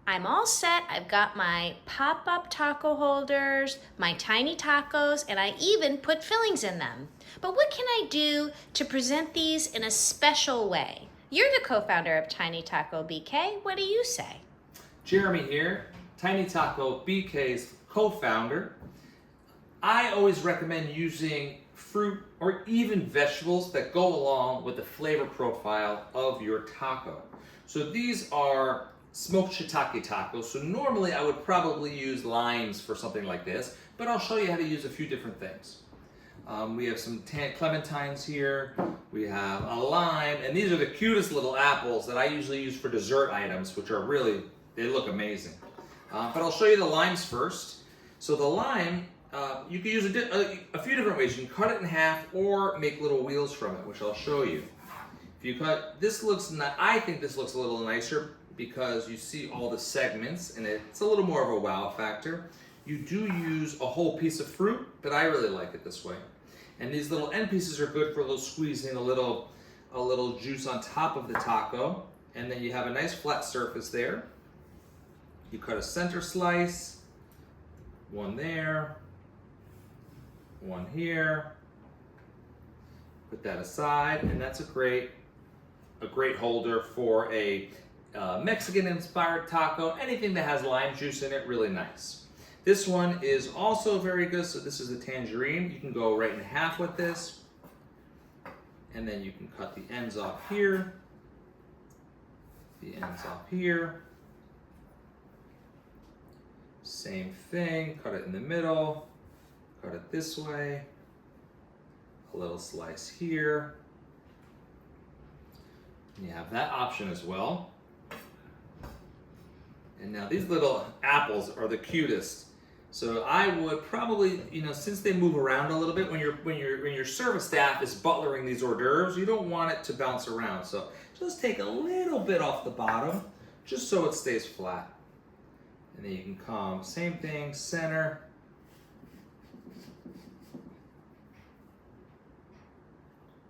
I'm all set. I've got my pop-up taco holders, my tiny tacos, and I even put fillings in them. But what can I do to present these in a special way? You're the co-founder of Tiny Taco BK. What do you say? Jeremy here, Tiny Taco BK's co-founder. I always recommend using fruit or even vegetables that go along with the flavor profile of your taco. So these are smoked shiitake tacos. So normally I would probably use limes for something like this, but I'll show you how to use a few different things. We have some clementines here, we have a lime, and these are the cutest little apples that I usually use for dessert items, which are really, they look amazing. But I'll show you the limes first. So the lime, you can use a few different ways. You can cut it in half or make little wheels from it, which I'll show you. If you cut, I think this looks a little nicer because you see all the segments and it's a little more of a wow factor. You do use a whole piece of fruit, but I really like it this way. And these little end pieces are good for a little squeezing a little juice on top of the taco. And then you have a nice flat surface there. You cut a center slice, one there, one here. Put that aside, and that's a great holder for a Mexican-inspired taco. Anything that has lime juice in it, really nice. This one is also very good. So this is a tangerine. You can go right in half with this, and then you can cut the ends off here, the ends off here. Same thing, cut it in the middle, cut it this way, a little slice here. And you have that option as well. And now these little apples are the cutest. So I would probably, since they move around a little bit, when your service staff is butlering these hors d'oeuvres, you don't want it to bounce around. So just take a little bit off the bottom, just so it stays flat. And then you can come, same thing, center.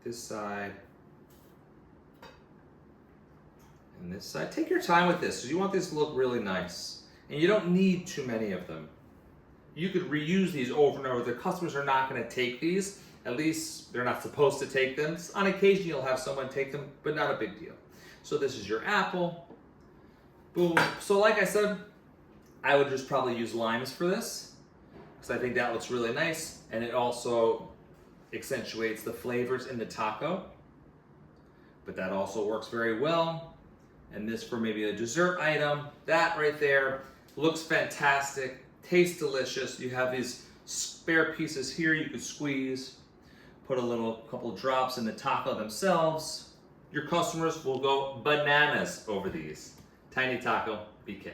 This side. And this side. Take your time with this, because you want this to look really nice. And you don't need too many of them. You could reuse these over and over. The customers are not going to take these. At least they're not supposed to take them. On occasion you'll have someone take them, but not a big deal. So this is your apple. Boom. So like I said, I would just probably use limes for this, because I think that looks really nice, and it also accentuates the flavors in the taco. But that also works very well. And this for maybe a dessert item, that right there looks fantastic, tastes delicious. You have these spare pieces here you could squeeze, put a couple drops in the taco themselves. Your customers will go bananas over these. Tiny Taco BK.